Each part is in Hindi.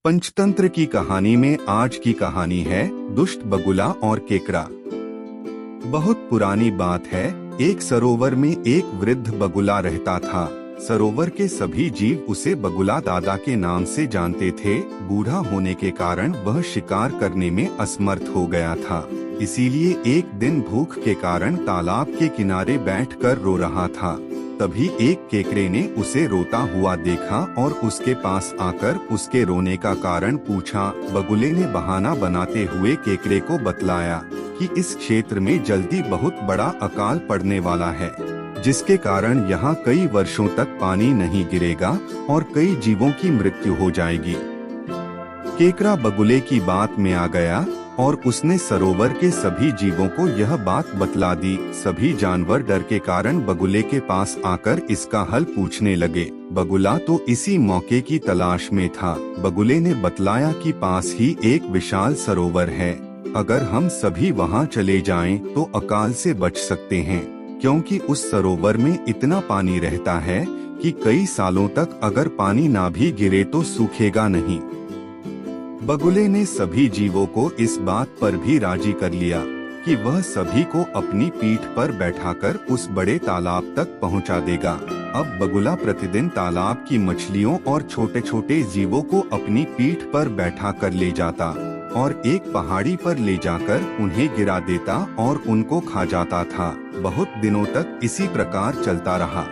पंचतंत्र की कहानी में आज की कहानी है दुष्ट बगुला और केकड़ा। बहुत पुरानी बात है। एक सरोवर में एक वृद्ध बगुला रहता था। सरोवर के सभी जीव उसे बगुला दादा के नाम से जानते थे। बूढ़ा होने के कारण वह शिकार करने में असमर्थ हो गया था। इसीलिए एक दिन भूख के कारण तालाब के किनारे बैठकर रो रहा था। तभी एक केकड़े ने उसे रोता हुआ देखा और उसके पास आकर उसके रोने का कारण पूछा। बगुले ने बहाना बनाते हुए केकड़े को बतलाया कि इस क्षेत्र में जल्दी बहुत बड़ा अकाल पड़ने वाला है, जिसके कारण यहाँ कई वर्षों तक पानी नहीं गिरेगा और कई जीवों की मृत्यु हो जाएगी। केकड़ा बगुले की बात में आ गया और उसने सरोवर के सभी जीवों को यह बात बतला दी। सभी जानवर डर के कारण बगुले के पास आकर इसका हल पूछने लगे। बगुला तो इसी मौके की तलाश में था। बगुले ने बतलाया कि पास ही एक विशाल सरोवर है। अगर हम सभी वहां चले जाएं तो अकाल से बच सकते हैं, क्योंकि उस सरोवर में इतना पानी रहता है कि कई सालों तक अगर पानी ना भी गिरे तो सूखेगा नहीं। बगुले ने सभी जीवों को इस बात पर भी राजी कर लिया कि वह सभी को अपनी पीठ पर बैठाकर उस बड़े तालाब तक पहुंचा देगा। अब बगुला प्रतिदिन तालाब की मछलियों और छोटे छोटे जीवों को अपनी पीठ पर बैठा कर ले जाता और एक पहाड़ी पर ले जाकर उन्हें गिरा देता और उनको खा जाता था। बहुत दिनों तक इसी प्रकार चलता रहा।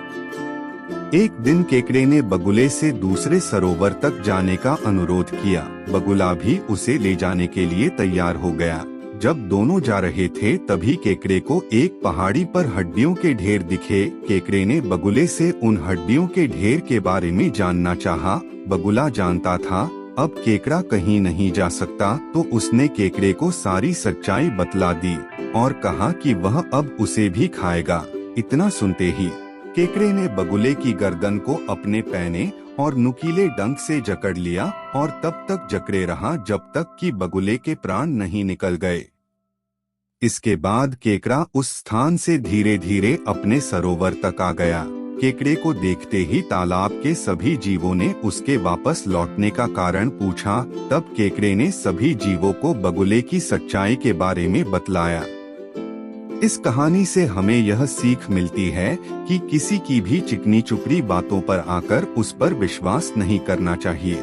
एक दिन केकड़े ने बगुले से दूसरे सरोवर तक जाने का अनुरोध किया। बगुला भी उसे ले जाने के लिए तैयार हो गया। जब दोनों जा रहे थे तभी केकड़े को एक पहाड़ी पर हड्डियों के ढेर दिखे। केकड़े ने बगुले से उन हड्डियों के ढेर के बारे में जानना चाहा। बगुला जानता था अब केकड़ा कहीं नहीं जा सकता, तो उसने केकड़े को सारी सच्चाई बतला दी और कहा कि वह अब उसे भी खाएगा। इतना सुनते ही केकड़े ने बगुले की गर्दन को अपने पैने और नुकीले डंक से जकड़ लिया और तब तक जकड़े रहा जब तक कि बगुले के प्राण नहीं निकल गए। इसके बाद केकड़ा उस स्थान से धीरे धीरे अपने सरोवर तक आ गया। केकड़े को देखते ही तालाब के सभी जीवों ने उसके वापस लौटने का कारण पूछा। तब केकड़े ने सभी जीवों को बगुले की सच्चाई के बारे में बतलाया। इस कहानी से हमें यह सीख मिलती है कि किसी की भी चिकनी चुपड़ी बातों पर आकर उस पर विश्वास नहीं करना चाहिए।